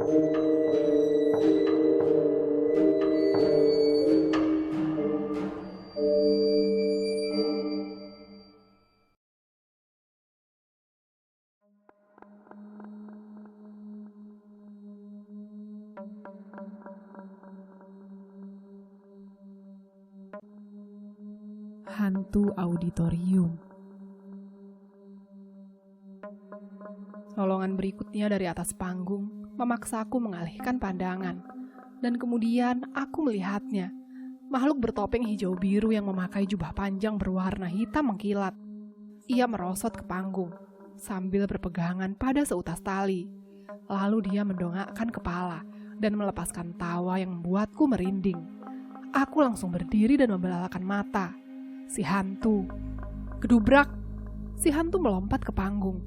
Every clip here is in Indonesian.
Hantu auditorium. Lolongan berikutnya dari atas panggung memaksaku mengalihkan pandangan, dan kemudian aku melihatnya. Makhluk bertopeng hijau biru yang memakai jubah panjang berwarna hitam mengkilat. Ia merosot ke panggung sambil berpegangan pada seutas tali. Lalu dia mendongakkan kepala dan melepaskan tawa yang membuatku merinding. Aku langsung berdiri dan membelalakan mata. Si hantu. Gedubrak. Si hantu melompat ke panggung.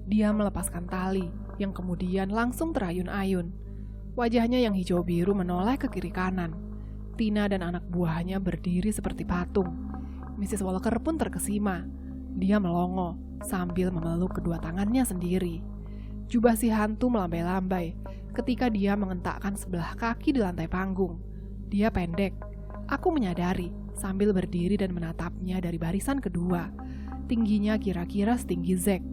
Dia melepaskan tali yang kemudian langsung terayun-ayun. Wajahnya yang hijau biru menoleh ke kiri kanan. Tina dan anak buahnya berdiri seperti patung. Mrs. Walker pun terkesima. Dia melongo sambil memeluk kedua tangannya sendiri. Jubah si hantu melambai-lambai ketika dia mengentakkan sebelah kaki di lantai panggung. Dia pendek. Aku menyadari sambil berdiri dan menatapnya dari barisan kedua. Tingginya kira-kira setinggi Zack.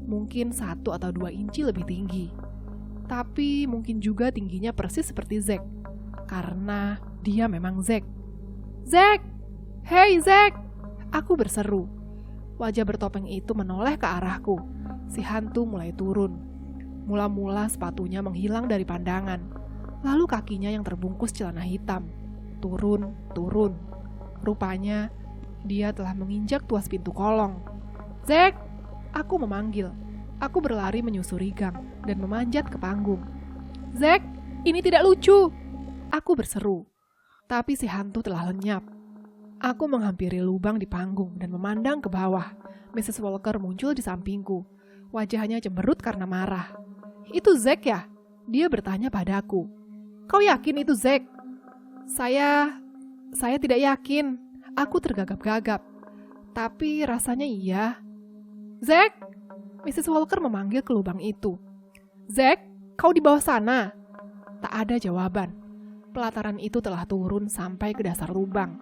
Mungkin 1 atau 2 inci lebih tinggi. Tapi mungkin juga tingginya persis seperti Zack. Karena dia memang Zack. Zack! Hey Zack! Aku berseru. Wajah bertopeng itu menoleh ke arahku. Si hantu mulai turun. Mula-mula sepatunya menghilang dari pandangan. Lalu kakinya yang terbungkus celana hitam. Turun. Rupanya, dia telah menginjak tuas pintu kolong. Zack! Aku memanggil. Aku berlari menyusuri gang dan memanjat ke panggung. Zack! Ini tidak lucu! Aku berseru. Tapi si hantu telah lenyap. Aku menghampiri lubang di panggung dan memandang ke bawah. Mrs. Walker muncul di sampingku. Wajahnya cemberut karena marah. Itu Zack ya? Dia bertanya padaku. Kau yakin itu Zack? Saya tidak yakin. Aku tergagap-gagap. Tapi rasanya iya. Zack! Mrs. Walker memanggil ke lubang itu. Zack, kau di bawah sana? Tak ada jawaban. Pelataran itu telah turun sampai ke dasar lubang.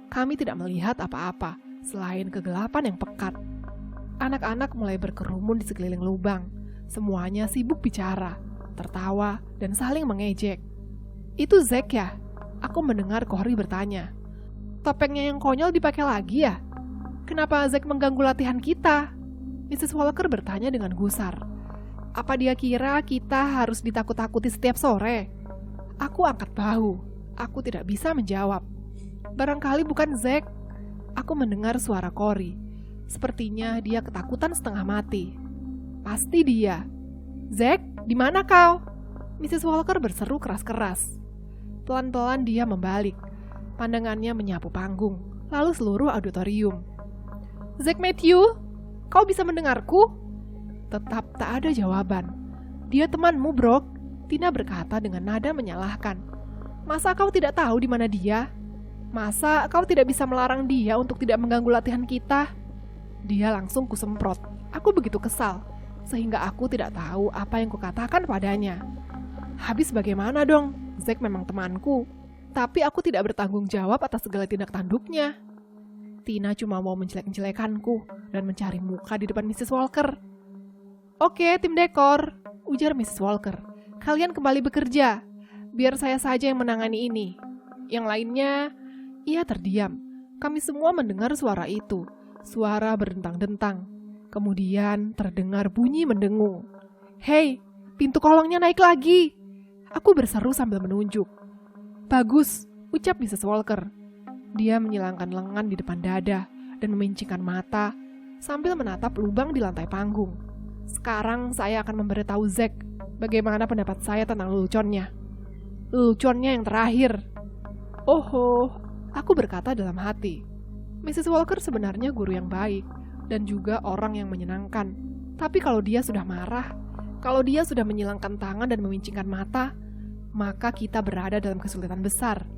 Kami tidak melihat apa-apa selain kegelapan yang pekat. Anak-anak mulai berkerumun di sekeliling lubang. Semuanya sibuk bicara, tertawa, dan saling mengejek. Itu Zack ya? Aku mendengar Cory bertanya. Topengnya yang konyol dipakai lagi ya? Kenapa Zack mengganggu latihan kita? Mrs. Walker bertanya dengan gusar. Apa dia kira kita harus ditakut-takuti setiap sore? Aku angkat bahu. Aku tidak bisa menjawab. Barangkali bukan Zack. Aku mendengar suara Cory. Sepertinya dia ketakutan setengah mati. Pasti dia. Zack, di mana kau? Mrs. Walker berseru keras-keras. Pelan-pelan dia membalik. Pandangannya menyapu panggung, lalu seluruh auditorium. Zack Matthew, kau bisa mendengarku? Tetap tak ada jawaban. Dia temanmu, Brock, Tina berkata dengan nada menyalahkan. Masa kau tidak tahu di mana dia? Masa kau tidak bisa melarang dia untuk tidak mengganggu latihan kita? Dia langsung kusemprot. Aku begitu kesal, sehingga aku tidak tahu apa yang kukatakan padanya. Habis bagaimana dong? Zack memang temanku, tapi aku tidak bertanggung jawab atas segala tindak tanduknya. Tina cuma mau menjelek-jelekanku dan mencari muka di depan Mrs. Walker. Oke, tim dekor, ujar Mrs. Walker. Kalian kembali bekerja. Biar saya saja yang menangani ini. Yang lainnya, ia terdiam. Kami semua mendengar suara itu. Suara berdentang-dentang. Kemudian terdengar bunyi mendengung. Hei, pintu kolongnya naik lagi. Aku berseru sambil menunjuk. Bagus, ucap Mrs. Walker. Dia menyilangkan lengan di depan dada dan memincingkan mata sambil menatap lubang di lantai panggung. Sekarang saya akan memberitahu Zack bagaimana pendapat saya tentang leluconnya. Leluconnya yang terakhir. Oh, aku berkata dalam hati. Mrs. Walker sebenarnya guru yang baik dan juga orang yang menyenangkan. Tapi kalau dia sudah marah, kalau dia sudah menyilangkan tangan dan memincingkan mata, maka kita berada dalam kesulitan besar.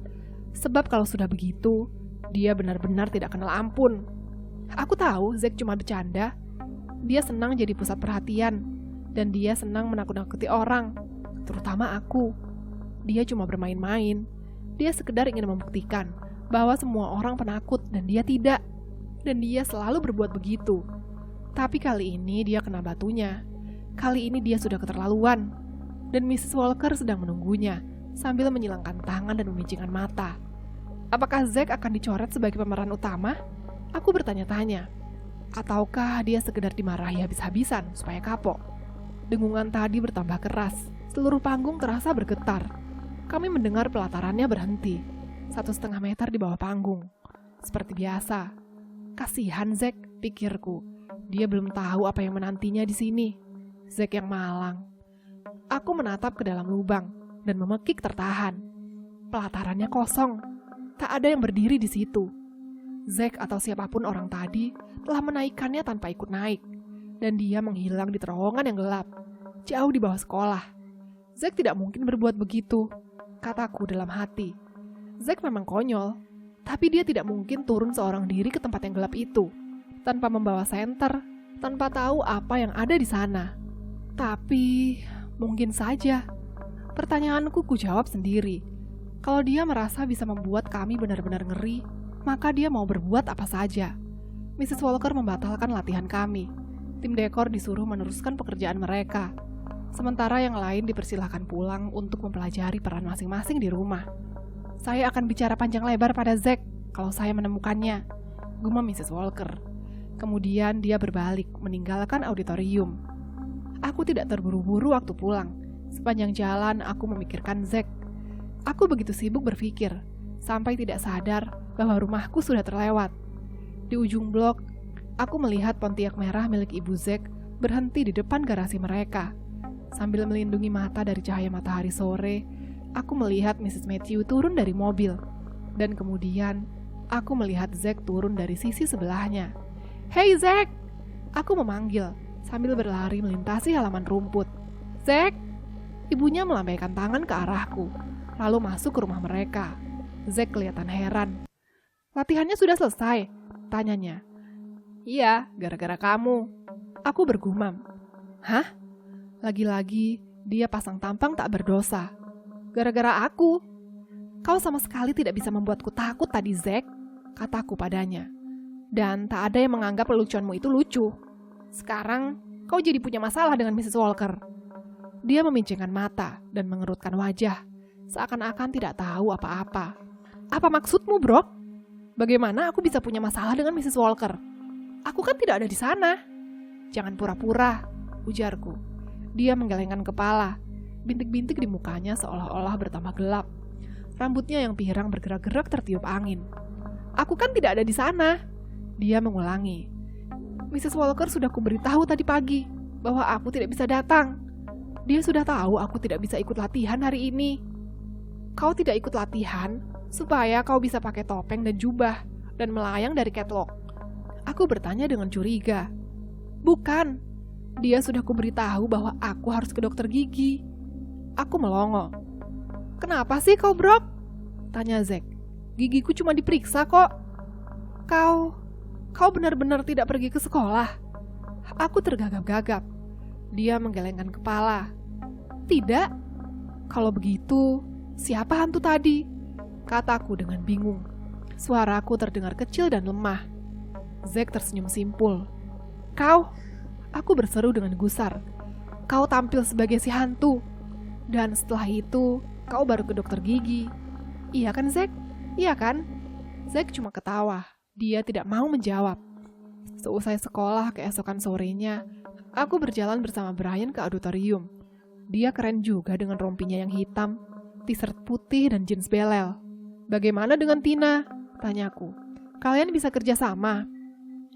Sebab kalau sudah begitu, dia benar-benar tidak kenal ampun. Aku tahu Zack cuma bercanda. Dia senang jadi pusat perhatian, dan dia senang menakut-nakuti orang. terutama aku. Dia cuma bermain-main. Dia sekedar ingin membuktikan bahwa semua orang penakut dan dia tidak. Dan dia selalu berbuat begitu. Tapi kali ini dia kena batunya. Kali ini dia sudah keterlaluan. Dan Mrs. Walker sedang menunggunya sambil menyilangkan tangan dan memicingkan mata. Apakah Zack akan dicoret sebagai pemeran utama? Aku bertanya-tanya. Ataukah dia sekedar dimarahi habis-habisan supaya kapok? Dengungan tadi bertambah keras. Seluruh panggung terasa bergetar. Kami mendengar pelatarannya berhenti. 1,5 meter di bawah panggung. Seperti biasa. Kasihan Zack, pikirku. Dia belum tahu apa yang menantinya di sini. Zack yang malang. Aku menatap ke dalam lubang dan memekik tertahan. Pelatarannya kosong. Tak ada yang berdiri di situ. Zack atau siapapun orang tadi telah menaikkannya tanpa ikut naik. Dan dia menghilang di terowongan yang gelap, jauh di bawah sekolah. Zack tidak mungkin berbuat begitu, kataku dalam hati. Zack memang konyol, tapi dia tidak mungkin turun seorang diri ke tempat yang gelap itu, tanpa membawa senter, tanpa tahu apa yang ada di sana. Tapi, mungkin saja. Pertanyaanku kujawab sendiri. Kalau dia merasa bisa membuat kami benar-benar ngeri, maka dia mau berbuat apa saja. Mrs. Walker membatalkan latihan kami. Tim dekor disuruh meneruskan pekerjaan mereka. Sementara yang lain dipersilahkan pulang untuk mempelajari peran masing-masing di rumah. Saya akan bicara panjang lebar pada Zack kalau saya menemukannya, gumam Mrs. Walker. Kemudian dia berbalik meninggalkan auditorium. Aku tidak terburu-buru waktu pulang. Sepanjang jalan aku memikirkan Zack. Aku begitu sibuk berpikir, sampai tidak sadar bahwa rumahku sudah terlewat. Di ujung blok, aku melihat Pontiac merah milik ibu Zack berhenti di depan garasi mereka. Sambil melindungi mata dari cahaya matahari sore, aku melihat Mrs. Matthew turun dari mobil. Dan kemudian, aku melihat Zack turun dari sisi sebelahnya. "Hey Zack!" Aku memanggil, sambil berlari melintasi halaman rumput. "Zack!" Ibunya melambaikan tangan ke arahku, lalu masuk ke rumah mereka. Zack kelihatan heran. "Latihannya sudah selesai?" tanyanya. "Iya, gara-gara kamu." Aku bergumam. "Hah?" Lagi-lagi, dia pasang tampang tak berdosa. "Gara-gara aku." "Kau sama sekali tidak bisa membuatku takut tadi, Zack," kataku padanya. "Dan tak ada yang menganggap leluconmu itu lucu. Sekarang, kau jadi punya masalah dengan Mrs. Walker." Dia memincingkan mata dan mengerutkan wajah, seakan-akan tidak tahu apa-apa. "Apa maksudmu, Bro? Bagaimana aku bisa punya masalah dengan Mrs. Walker? Aku kan tidak ada di sana." "Jangan pura-pura," ujarku. Dia menggelengkan kepala. Bintik-bintik di mukanya seolah-olah bertambah gelap. Rambutnya yang pirang bergerak-gerak tertiup angin. "Aku kan tidak ada di sana," dia mengulangi. "Mrs. Walker sudah kuberitahu tadi pagi bahwa aku tidak bisa datang. Dia sudah tahu aku tidak bisa ikut latihan hari ini." "Kau tidak ikut latihan supaya kau bisa pakai topeng dan jubah dan melayang dari catwalk?" Aku bertanya dengan curiga. "Bukan, dia sudah kuberitahu bahwa aku harus ke dokter gigi." Aku melongo. "Kenapa sih kau, Brok?" tanya Zack. "Gigiku cuma diperiksa kok." Kau benar-benar tidak pergi ke sekolah?" Aku tergagap-gagap. Dia menggelengkan kepala. "Tidak." "Kalau begitu, siapa hantu tadi?" kataku dengan bingung. Suaraku terdengar kecil dan lemah. Zack tersenyum simpul. "Kau," aku berseru dengan gusar. "Kau tampil sebagai si hantu. Dan setelah itu, kau baru ke dokter gigi. Iya kan, Zack? Iya kan?" Zack cuma ketawa. Dia tidak mau menjawab. Seusai sekolah keesokan sorenya, aku berjalan bersama Brian ke auditorium. Dia keren juga dengan rompinya yang hitam, t-shirt putih dan jeans belel. "Bagaimana dengan Tina?" tanyaku. "Kalian bisa kerja sama?"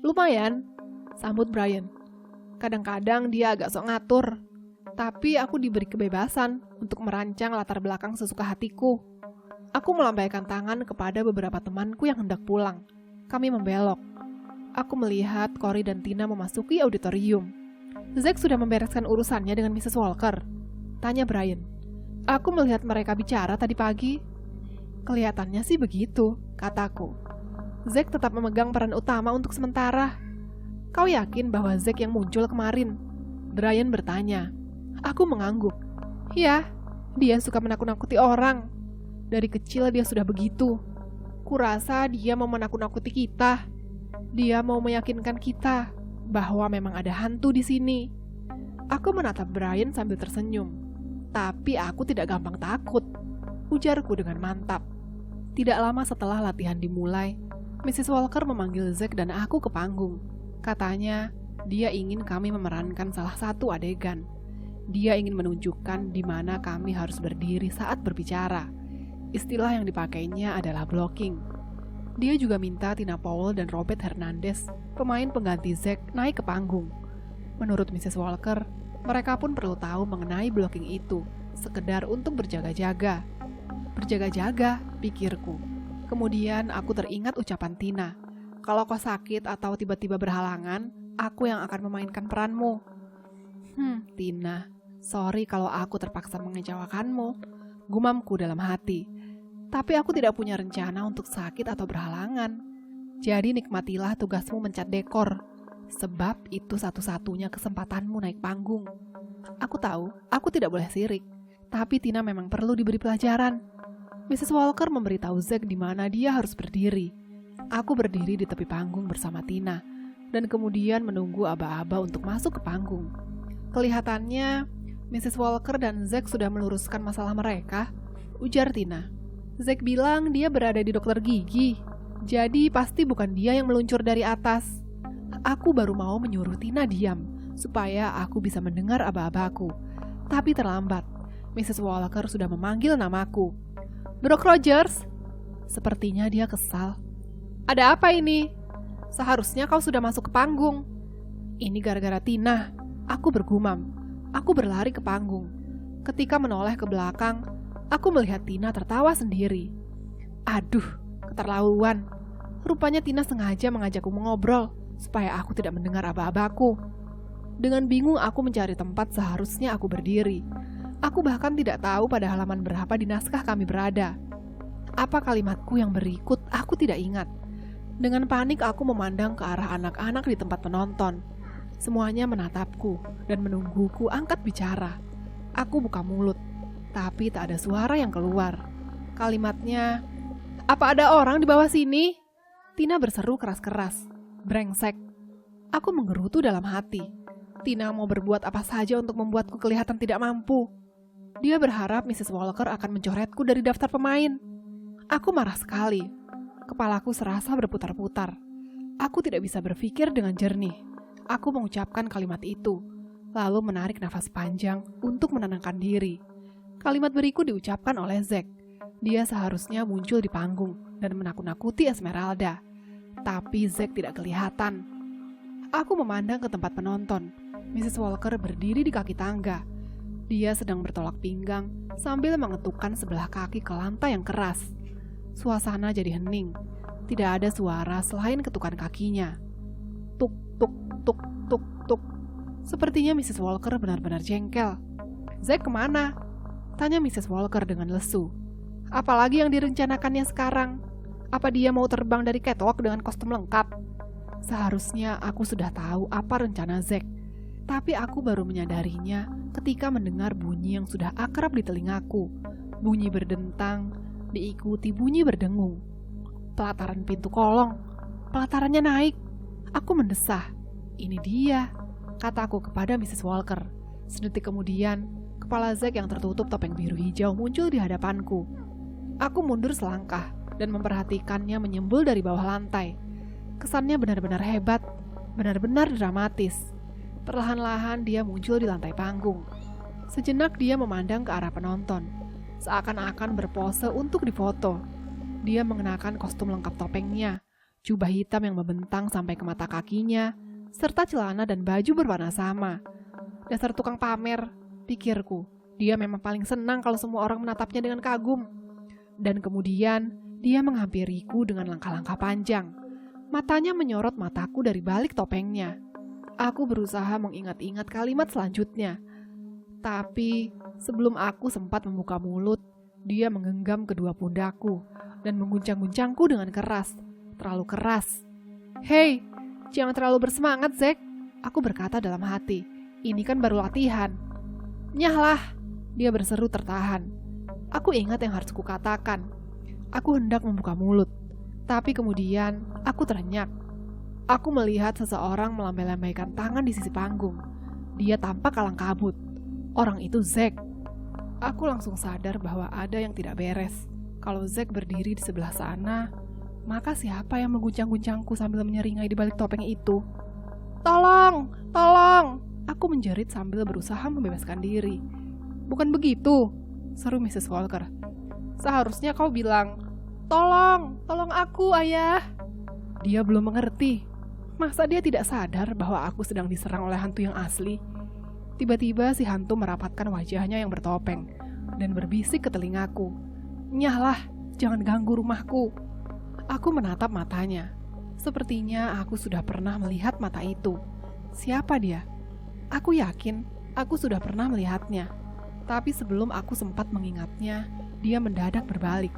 "Lumayan," sambut Brian. "Kadang-kadang dia agak sok ngatur, tapi aku diberi kebebasan untuk merancang latar belakang sesuka hatiku." Aku melambaikan tangan kepada beberapa temanku yang hendak pulang. Kami membelok. Aku melihat Cory dan Tina memasuki auditorium. "Zack sudah membereskan urusannya dengan Mrs. Walker?" tanya Brian. "Aku melihat mereka bicara tadi pagi." "Kelihatannya sih begitu," kataku. "Zack tetap memegang peran utama untuk sementara." "Kau yakin bahwa Zack yang muncul kemarin?" Brian bertanya. Aku mengangguk. "Ya, Dia suka menakut-nakuti orang. Dari kecil dia sudah begitu. Kurasa dia mau menakut-nakuti kita. Dia mau meyakinkan kita bahwa memang ada hantu di sini. Aku menatap Brian sambil tersenyum. Tapi aku tidak gampang takut, ujarku dengan mantap. Tidak lama setelah latihan dimulai, Mrs. Walker memanggil Zack dan aku ke panggung. Katanya, dia ingin kami memerankan salah satu adegan. Dia ingin menunjukkan di mana kami harus berdiri saat berbicara. Istilah yang dipakainya adalah blocking. Dia juga minta Tina Powell dan Robert Hernandez, pemain pengganti Zack, naik ke panggung. Menurut Mrs. Walker, mereka pun perlu tahu mengenai blocking itu, sekedar untuk berjaga-jaga. Berjaga-jaga, pikirku. Kemudian aku teringat ucapan Tina. Kalau kau sakit atau tiba-tiba berhalangan, aku yang akan memainkan peranmu. Tina, sorry kalau aku terpaksa mengecewakanmu, gumamku dalam hati. Tapi aku tidak punya rencana untuk sakit atau berhalangan. Jadi nikmatilah tugasmu mencat dekor, sebab itu satu-satunya kesempatanmu naik panggung. Aku tahu, aku tidak boleh sirik, tapi Tina memang perlu diberi pelajaran. Mrs. Walker memberitahu Zack di mana dia harus berdiri. Aku berdiri di tepi panggung bersama Tina, dan kemudian menunggu aba-aba untuk masuk ke panggung. Kelihatannya, Mrs. Walker dan Zack sudah meluruskan masalah mereka, ujar Tina. Zack bilang dia berada di dokter gigi, jadi pasti bukan dia yang meluncur dari atas. Aku baru mau menyuruh Tina diam, supaya aku bisa mendengar aba-abaku. Tapi terlambat, Mrs. Walker sudah memanggil namaku. Brock Rogers? Sepertinya dia kesal. Ada apa ini? Seharusnya kau sudah masuk ke panggung. Ini gara-gara Tina, aku bergumam. Aku berlari ke panggung. Ketika menoleh ke belakang, aku melihat Tina tertawa sendiri. Aduh, keterlaluan. Rupanya Tina sengaja mengajakku mengobrol, supaya aku tidak mendengar aba-abaku. Dengan bingung aku mencari tempat seharusnya aku berdiri. Aku bahkan tidak tahu pada halaman berapa di naskah kami berada. Apa kalimatku yang berikut aku tidak ingat. Dengan panik aku memandang ke arah anak-anak di tempat penonton. Semuanya menatapku dan menungguku angkat bicara. Aku buka mulut, tapi tak ada suara yang keluar. Kalimatnya, "Apa ada orang di bawah sini?" Tina berseru keras-keras. Brengsek. Aku menggerutu dalam hati. Tina mau berbuat apa saja untuk membuatku kelihatan tidak mampu. Dia berharap Mrs. Walker akan mencoretku dari daftar pemain. Aku marah sekali. Kepalaku serasa berputar-putar. Aku tidak bisa berpikir dengan jernih. Aku mengucapkan kalimat itu, lalu menarik nafas panjang untuk menenangkan diri. Kalimat berikut diucapkan oleh Zack. Dia seharusnya muncul di panggung dan menakut-nakuti Esmeralda. Tapi Zack tidak kelihatan. Aku memandang ke tempat penonton. Mrs. Walker berdiri di kaki tangga. Dia sedang bertolak pinggang sambil mengetukkan sebelah kaki ke lantai yang keras. Suasana jadi hening. Tidak ada suara selain ketukan kakinya. Tuk, tuk, tuk, tuk, tuk. Sepertinya Mrs. Walker benar-benar jengkel. Zack kemana? Tanya Mrs. Walker dengan lesu. Apalagi yang direncanakannya sekarang? Apa dia mau terbang dari catwalk dengan kostum lengkap? Seharusnya aku sudah tahu apa rencana Zack. Tapi aku baru menyadarinya ketika mendengar bunyi yang sudah akrab di telingaku. Bunyi berdentang, diikuti bunyi berdengung. Pelataran pintu kolong. Pelatarannya naik. Aku mendesah. Ini dia, kataku kepada Mrs. Walker. Sedetik kemudian, kepala Zack yang tertutup topeng biru hijau muncul di hadapanku. Aku mundur selangkah dan memperhatikannya menyembul dari bawah lantai. Kesannya benar-benar hebat, benar-benar dramatis. Perlahan-lahan dia muncul di lantai panggung. Sejenak dia memandang ke arah penonton, seakan-akan berpose untuk difoto. Dia mengenakan kostum lengkap topengnya, jubah hitam yang membentang sampai ke mata kakinya, serta celana dan baju berwarna sama. Dasar tukang pamer, pikirku. Dia memang paling senang kalau semua orang menatapnya dengan kagum. Dan kemudian dia menghampiriku dengan langkah-langkah panjang. Matanya menyorot mataku dari balik topengnya. Aku berusaha mengingat-ingat kalimat selanjutnya. Tapi sebelum aku sempat membuka mulut, dia menggenggam kedua pundakku dan mengguncang-guncangku dengan keras, terlalu keras. Hei, jangan terlalu bersemangat, Zack. Aku berkata dalam hati, ini kan baru latihan. Nyahlah, Dia berseru tertahan. Aku ingat yang harus kukatakan. Aku hendak membuka mulut, tapi kemudian aku terenyak. Aku melihat seseorang melambai-lambaikan tangan di sisi panggung. Dia tampak kalang kabut. Orang itu Zack. Aku langsung sadar bahwa ada yang tidak beres. Kalau Zack berdiri di sebelah sana, maka siapa yang mengguncang-guncangku sambil menyeringai di balik topeng itu? Tolong! Tolong! Aku menjerit sambil berusaha membebaskan diri. Bukan begitu, seru Mrs. Walker. Seharusnya kau bilang, tolong! Tolong aku, ayah! Dia belum mengerti. Masa dia tidak sadar bahwa aku sedang diserang oleh hantu yang asli? Tiba-tiba si hantu merapatkan wajahnya yang bertopeng dan berbisik ke telingaku. Nyahlah, jangan ganggu rumahku. Aku menatap matanya. Sepertinya aku sudah pernah melihat mata itu. Siapa dia? Aku yakin aku sudah pernah melihatnya. Tapi sebelum aku sempat mengingatnya, dia mendadak berbalik,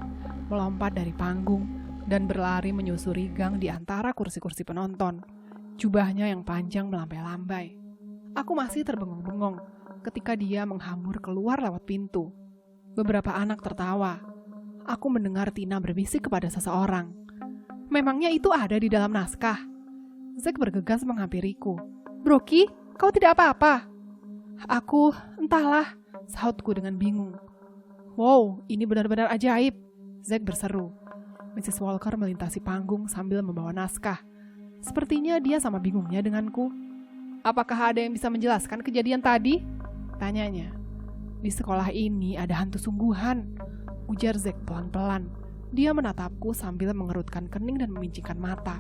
melompat dari panggung, dan berlari menyusuri gang di antara kursi-kursi penonton. Jubahnya yang panjang melambai-lambai. Aku masih terbengong-bengong ketika dia menghambur keluar lewat pintu. Beberapa anak tertawa. Aku mendengar Tina berbisik kepada seseorang. Memangnya itu ada di dalam naskah? Zack bergegas menghampiriku. Brocky, kau tidak apa-apa? Aku, entahlah, sahutku dengan bingung. Wow, ini benar-benar ajaib, Zack berseru. Mrs. Walker melintasi panggung sambil membawa naskah. Sepertinya dia sama bingungnya denganku. Apakah ada yang bisa menjelaskan kejadian tadi? Tanyanya. Di sekolah ini ada hantu sungguhan, ujar Zack pelan-pelan. Dia menatapku sambil mengerutkan kening dan memicingkan mata.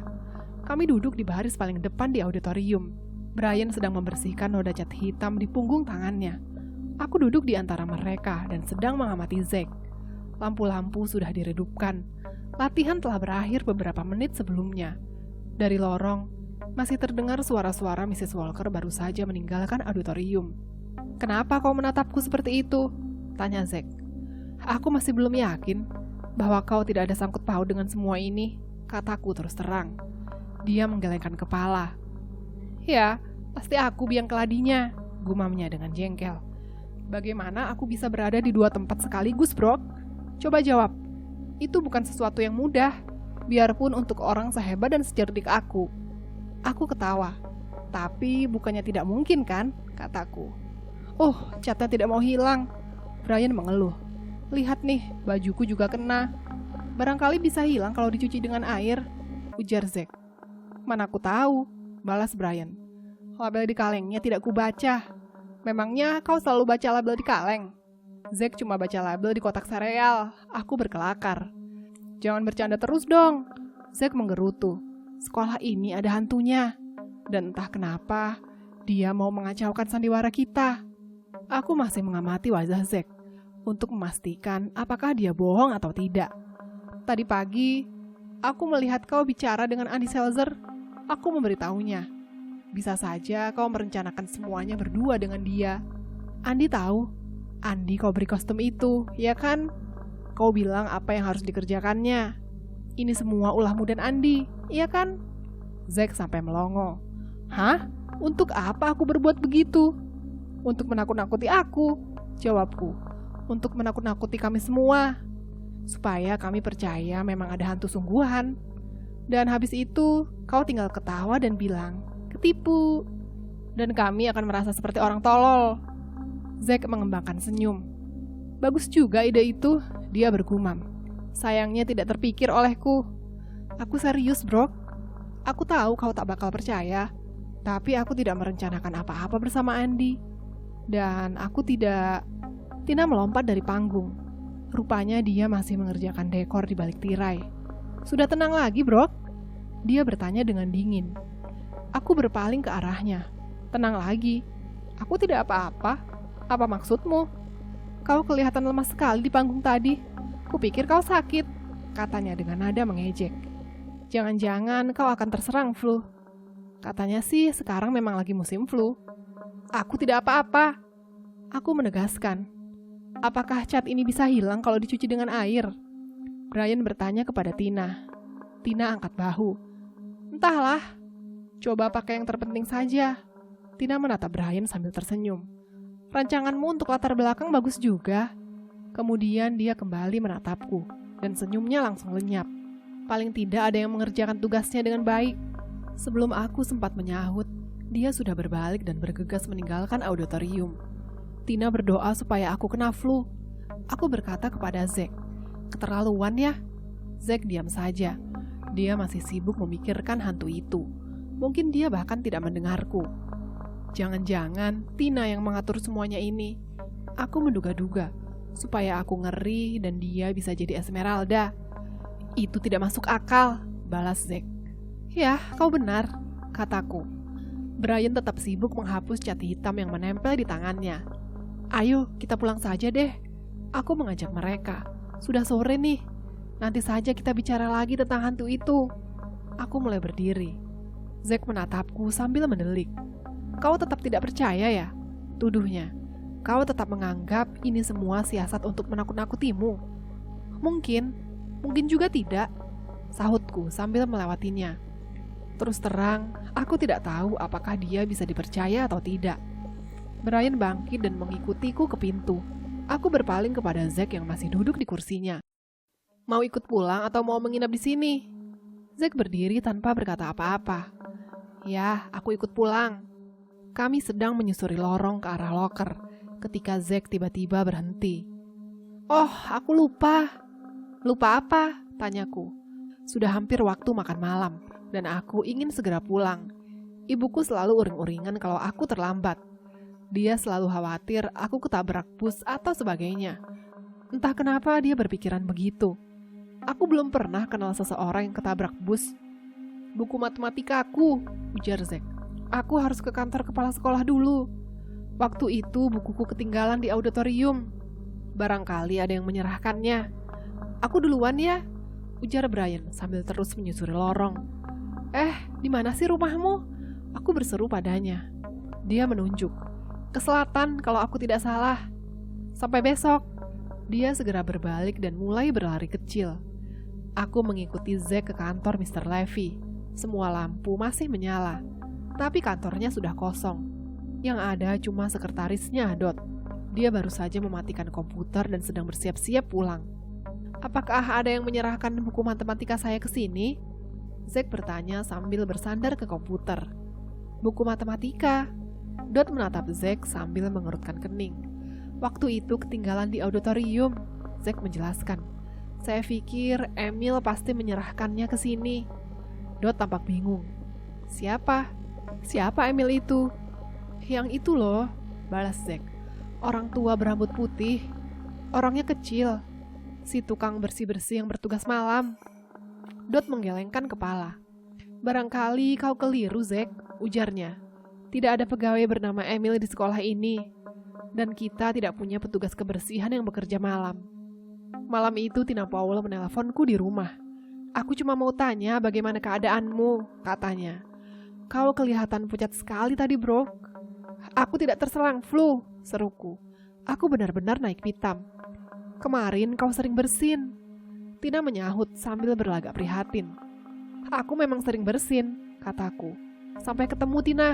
Kami duduk di baris paling depan di auditorium. Brian sedang membersihkan noda cat hitam di punggung tangannya. Aku duduk di antara mereka dan sedang mengamati Zack. Lampu-lampu sudah diredupkan. Latihan telah berakhir beberapa menit sebelumnya. Dari lorong, masih terdengar suara-suara Mrs. Walker baru saja meninggalkan auditorium. Kenapa kau menatapku seperti itu? Tanya Zack. Aku masih belum yakin bahwa kau tidak ada sangkut paut dengan semua ini, kataku terus terang. Dia menggelengkan kepala. Ya, pasti aku biang keladinya, gumamnya dengan jengkel. Bagaimana aku bisa berada di dua tempat sekaligus, bro? Coba jawab. Itu bukan sesuatu yang mudah, biarpun untuk orang sehebat dan secerdik aku. Aku ketawa. Tapi bukannya tidak mungkin kan, kataku. Oh, catnya tidak mau hilang. Brian mengeluh. Lihat nih, bajuku juga kena. Barangkali bisa hilang kalau dicuci dengan air, ujar Zack. Mana aku tahu, balas Brian. Label di kalengnya tidak kubaca. Memangnya kau selalu baca label di kaleng? Zack cuma baca label di kotak sereal. Aku berkelakar. Jangan bercanda terus dong. Zack menggerutu. Sekolah ini ada hantunya. Dan entah kenapa, dia mau mengacaukan sandiwara kita. Aku masih mengamati wajah Zack untuk memastikan apakah dia bohong atau tidak. Tadi pagi, aku melihat kau bicara dengan Andy Selzer. Aku memberitahunya. Bisa saja kau merencanakan semuanya berdua dengan dia. Andy tahu. Andy kau beri kostum itu, ya kan? Kau bilang apa yang harus dikerjakannya. Ini semua ulahmu dan Andy, iya kan? Zack sampai melongo. Hah? Untuk apa aku berbuat begitu? Untuk menakut-nakuti aku, jawabku. Untuk menakut-nakuti kami semua. Supaya kami percaya memang ada hantu sungguhan. Dan habis itu, kau tinggal ketawa dan bilang, ketipu. Dan kami akan merasa seperti orang tolol. Zack mengembangkan senyum. Bagus juga ide itu, dia bergumam. Sayangnya tidak terpikir olehku. Aku serius, bro. Aku tahu kau tak bakal percaya. Tapi aku tidak merencanakan apa-apa bersama Andy. Dan aku tidak... Tina melompat dari panggung. Rupanya dia masih mengerjakan dekor di balik tirai. Sudah tenang lagi, bro? Dia bertanya dengan dingin. Aku berpaling ke arahnya. Tenang lagi. Aku tidak apa-apa. Apa maksudmu? Kau kelihatan lemah sekali di panggung tadi. Kupikir kau sakit, katanya dengan nada mengejek. Jangan-jangan kau akan terserang flu. Katanya sih sekarang memang lagi musim flu. Aku tidak apa-apa. Aku menegaskan. Apakah cat ini bisa hilang kalau dicuci dengan air? Brian bertanya kepada Tina. Tina angkat bahu. Entahlah. Coba pakai yang terpenting saja. Tina menatap Brian sambil tersenyum. Rancanganmu untuk latar belakang bagus juga. Kemudian dia kembali menatapku, dan senyumnya langsung lenyap. Paling tidak ada yang mengerjakan tugasnya dengan baik. Sebelum aku sempat menyahut, dia sudah berbalik dan bergegas meninggalkan auditorium. Tina berdoa supaya aku kena flu. Aku berkata kepada Zack, "Keterlaluan ya." Zack diam saja. Dia masih sibuk memikirkan hantu itu. Mungkin dia bahkan tidak mendengarku. Jangan-jangan Tina yang mengatur semuanya ini. Aku menduga-duga, supaya aku ngeri dan dia bisa jadi Esmeralda. Itu tidak masuk akal, balas Zack. Ya, kau benar, kataku. Brian tetap sibuk menghapus cat hitam yang menempel di tangannya. Ayo, kita pulang saja deh. Aku mengajak mereka. Sudah sore nih. Nanti saja kita bicara lagi tentang hantu itu. Aku mulai berdiri. Zack menatapku sambil mendelik. Kau tetap tidak percaya ya? Tuduhnya. Kau tetap menganggap ini semua siasat untuk menakut-nakutimu. Mungkin juga tidak. Sahutku sambil melewatinya. Terus terang, aku tidak tahu apakah dia bisa dipercaya atau tidak. Brian bangkit dan mengikutiku ke pintu. Aku berpaling kepada Zack yang masih duduk di kursinya. Mau ikut pulang atau mau menginap di sini? Zack berdiri tanpa berkata apa-apa. Ya, aku ikut pulang. Kami sedang menyusuri lorong ke arah loker ketika Zack tiba-tiba berhenti. Oh, aku lupa. Lupa apa? Tanyaku. Sudah hampir waktu makan malam dan aku ingin segera pulang. Ibuku selalu uring-uringan kalau aku terlambat. Dia selalu khawatir aku ketabrak bus atau sebagainya. Entah kenapa dia berpikiran begitu. Aku belum pernah kenal seseorang yang ketabrak bus. Buku matematikaku, ujar Zack. Aku harus ke kantor kepala sekolah dulu. Waktu itu bukuku ketinggalan di auditorium. Barangkali ada yang menyerahkannya. Aku duluan ya, ujar Brian sambil terus menyusuri lorong. Di mana sih rumahmu? Aku berseru padanya. Dia menunjuk. Ke selatan kalau aku tidak salah. Sampai besok. Dia segera berbalik dan mulai berlari kecil. Aku mengikuti Zack ke kantor Mr. Levy. Semua lampu masih menyala. Tapi kantornya sudah kosong. Yang ada cuma sekretarisnya, Dot. Dia baru saja mematikan komputer dan sedang bersiap-siap pulang. Apakah ada yang menyerahkan buku matematika saya ke sini? Zack bertanya sambil bersandar ke komputer. Buku matematika. Dot menatap Zack sambil mengerutkan kening. Waktu itu ketinggalan di auditorium, Zack menjelaskan. Saya pikir Emil pasti menyerahkannya ke sini. Dot tampak bingung. Siapa? Siapa Emil itu? Yang itu loh, balas Zack. Orang tua berambut putih. Orangnya kecil. Si tukang bersih-bersih yang bertugas malam. Dot menggelengkan kepala. Barangkali kau keliru, Zack, ujarnya. Tidak ada pegawai bernama Emil di sekolah ini. Dan kita tidak punya petugas kebersihan yang bekerja malam. Malam itu Tina Powell menelponku di rumah. Aku cuma mau tanya bagaimana keadaanmu, katanya. Kau kelihatan pucat sekali tadi, bro. Aku tidak terserang flu, seruku. Aku benar-benar naik pitam. Kemarin kau sering bersin. Tina menyahut sambil berlagak prihatin. Aku memang sering bersin, kataku. Sampai ketemu Tina.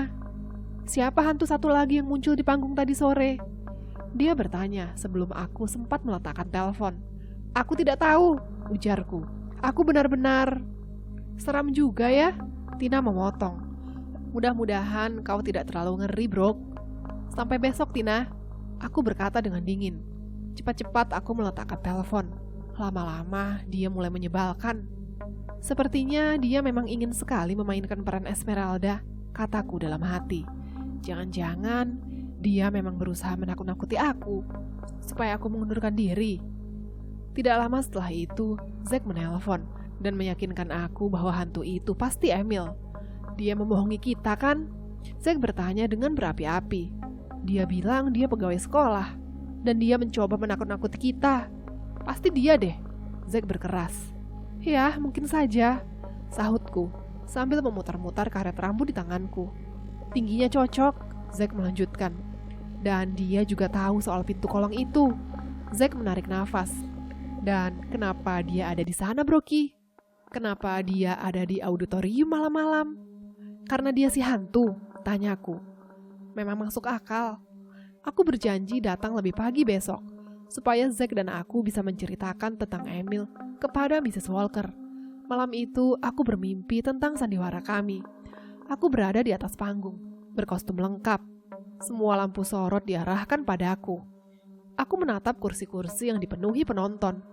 Siapa hantu satu lagi yang muncul di panggung tadi sore? Dia bertanya sebelum aku sempat meletakkan telepon. Aku tidak tahu, ujarku. Aku benar-benar... Seram juga ya, Tina memotong. Mudah-mudahan kau tidak terlalu ngeri, bro. Sampai besok, Tina. Aku berkata dengan dingin. Cepat-cepat aku meletakkan telepon. Lama-lama dia mulai menyebalkan. Sepertinya dia memang ingin sekali memainkan peran Esmeralda, kataku dalam hati. Jangan-jangan dia memang berusaha menakut-nakuti aku, supaya aku mengundurkan diri. Tidak lama setelah itu, Zack menelpon dan meyakinkan aku bahwa hantu itu pasti Emil. Dia membohongi kita kan? Zack bertanya dengan berapi-api. Dia bilang dia pegawai sekolah, dan dia mencoba menakut-nakuti kita. Pasti dia deh, Zack berkeras. Ya, mungkin saja, sahutku, sambil memutar-mutar karet rambut di tanganku. Tingginya cocok, Zack melanjutkan. Dan dia juga tahu soal pintu kolong itu. Zack menarik nafas. Dan kenapa dia ada di sana, Broki? Kenapa dia ada di auditorium malam-malam? Karena dia si hantu, tanyaku. Memang masuk akal. Aku berjanji datang lebih pagi besok, supaya Zack dan aku bisa menceritakan tentang Emil kepada Mrs. Walker. Malam itu, aku bermimpi tentang sandiwara kami. Aku berada di atas panggung, berkostum lengkap. Semua lampu sorot diarahkan padaku. Aku menatap kursi-kursi yang dipenuhi penonton.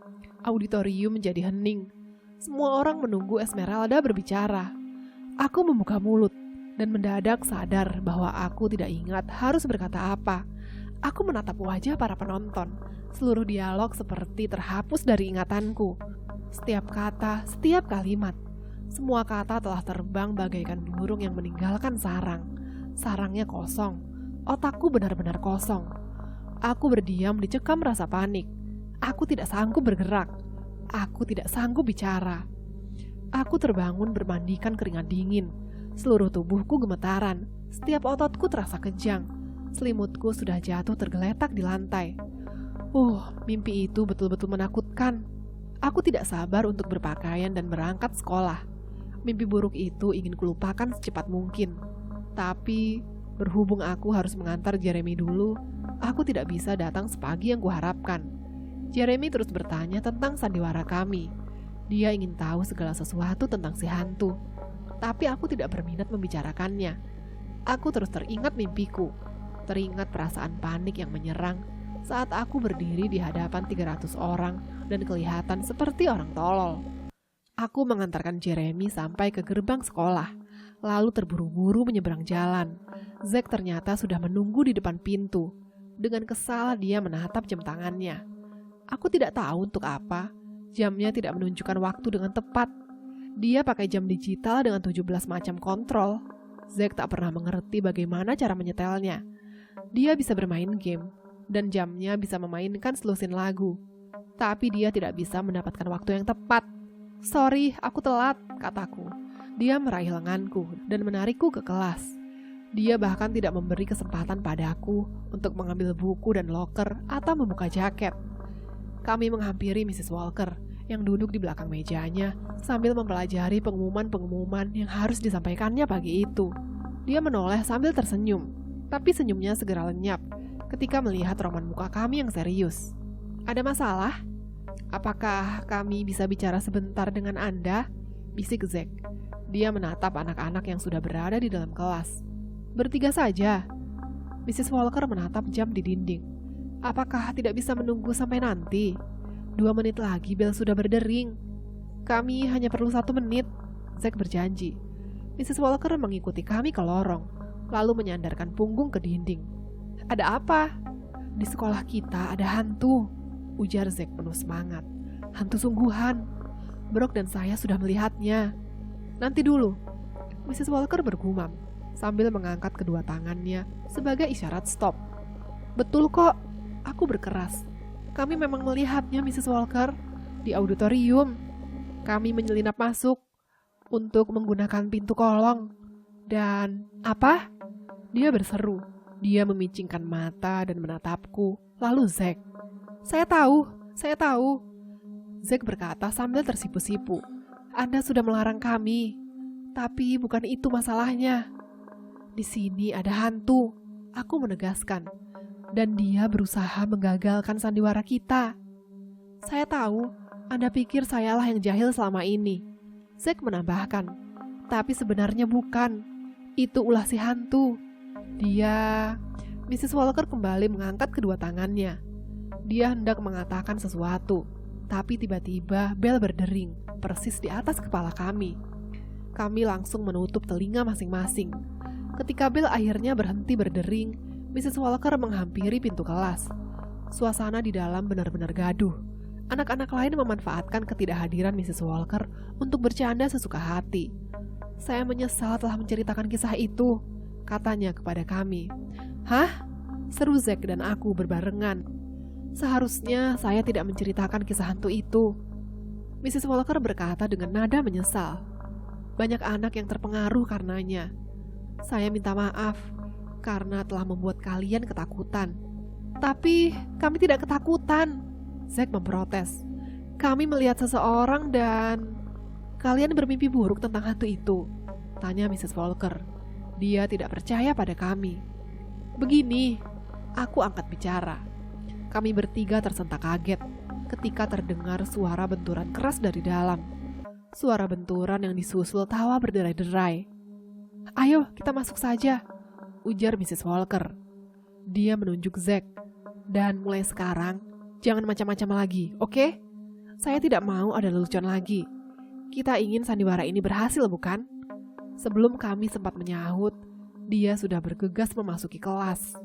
Auditorium menjadi hening. Semua orang menunggu Esmeralda berbicara. Aku membuka mulut dan mendadak sadar bahwa aku tidak ingat harus berkata apa. Aku menatap wajah para penonton. Seluruh dialog seperti terhapus dari ingatanku. Setiap kata, setiap kalimat. Semua kata telah terbang bagaikan burung yang meninggalkan sarang. Sarangnya kosong. Otakku benar-benar kosong. Aku berdiam dicekam rasa panik. Aku tidak sanggup bergerak. Aku tidak sanggup bicara. Aku terbangun bermandikan keringat dingin. Seluruh tubuhku gemetaran. Setiap ototku terasa kejang. Selimutku sudah jatuh tergeletak di lantai. Mimpi itu betul-betul menakutkan. Aku tidak sabar untuk berpakaian dan berangkat sekolah. Mimpi buruk itu ingin kulupakan secepat mungkin. Tapi, berhubung aku harus mengantar Jeremy dulu, aku tidak bisa datang sepagi yang kuharapkan. Jeremy terus bertanya tentang sandiwara kami. Dia ingin tahu segala sesuatu tentang si hantu. Tapi aku tidak berminat membicarakannya. Aku terus teringat mimpiku. Teringat perasaan panik yang menyerang saat aku berdiri di hadapan 300 orang dan kelihatan seperti orang tolol. Aku mengantarkan Jeremy sampai ke gerbang sekolah, lalu terburu-buru menyeberang jalan. Zack ternyata sudah menunggu di depan pintu. Dengan kesal dia menatap jam tangannya. Aku tidak tahu untuk apa, jamnya tidak menunjukkan waktu dengan tepat. Dia pakai jam digital dengan 17 macam kontrol. Zack tak pernah mengerti bagaimana cara menyetelnya. Dia bisa bermain game, dan jamnya bisa memainkan selusin lagu. Tapi dia tidak bisa mendapatkan waktu yang tepat. "Sorry, aku telat," kataku. Dia meraih lenganku dan menarikku ke kelas. Dia bahkan tidak memberi kesempatan padaku untuk mengambil buku dan loker atau membuka jaket. Kami menghampiri Mrs. Walker yang duduk di belakang mejanya sambil mempelajari pengumuman-pengumuman yang harus disampaikannya pagi itu. Dia menoleh sambil tersenyum, tapi senyumnya segera lenyap ketika melihat roman muka kami yang serius. "Ada masalah? Apakah kami bisa bicara sebentar dengan Anda?" bisik Zack. Dia menatap anak-anak yang sudah berada di dalam kelas. "Bertiga saja." Mrs. Walker menatap jam di dinding. "Apakah tidak bisa menunggu sampai nanti? 2 menit lagi bel sudah berdering." "Kami hanya perlu 1 menit," Zack berjanji. Mrs. Walker mengikuti kami ke lorong, lalu menyandarkan punggung ke dinding. "Ada apa?" "Di sekolah kita ada hantu," ujar Zack penuh semangat. "Hantu sungguhan. Brock dan saya sudah melihatnya." "Nanti dulu," Mrs. Walker bergumam sambil mengangkat kedua tangannya sebagai isyarat stop. "Betul kok," aku berkeras. "Kami memang melihatnya, Mrs. Walker, di auditorium. Kami menyelinap masuk untuk menggunakan pintu kolong. Dan apa?" Dia berseru. Dia memicingkan mata dan menatapku. Lalu Zack. Saya tahu. Zack berkata sambil tersipu-sipu. "Anda sudah melarang kami. Tapi bukan itu masalahnya. Di sini ada hantu," aku menegaskan. "Dan dia berusaha menggagalkan sandiwara kita." "Saya tahu, Anda pikir sayalah yang jahil selama ini," Zack menambahkan. "Tapi sebenarnya bukan. Itu ulah si hantu. Dia..." Mrs. Walker kembali mengangkat kedua tangannya. Dia hendak mengatakan sesuatu, tapi tiba-tiba bel berdering, persis di atas kepala kami. Kami langsung menutup telinga masing-masing. Ketika bel akhirnya berhenti berdering, Mrs. Walker menghampiri pintu kelas. Suasana di dalam benar-benar gaduh. Anak-anak lain memanfaatkan ketidakhadiran Mrs. Walker untuk bercanda sesuka hati. "Saya menyesal telah menceritakan kisah itu," katanya kepada kami. "Hah?" seru Zack dan aku berbarengan. "Seharusnya saya tidak menceritakan kisah hantu itu," Mrs. Walker berkata dengan nada menyesal. "Banyak anak yang terpengaruh karenanya. Saya minta maaf karena telah membuat kalian ketakutan." "Tapi kami tidak ketakutan," Zack memprotes. "Kami melihat seseorang dan..." "Kalian bermimpi buruk tentang hantu itu?" tanya Mrs. Walker. Dia tidak percaya pada kami. "Begini," Aku angkat bicara. Kami bertiga tersentak kaget ketika terdengar suara benturan keras dari dalam. Suara benturan yang disusul tawa berderai-derai. "Ayo, kita masuk saja," ujar Mrs. Walker. Dia menunjuk Zack. "Dan mulai sekarang, jangan macam-macam lagi, oke? Saya tidak mau ada lelucon lagi. Kita ingin sandiwara ini berhasil, bukan?" Sebelum kami sempat menyahut, dia sudah bergegas memasuki kelas.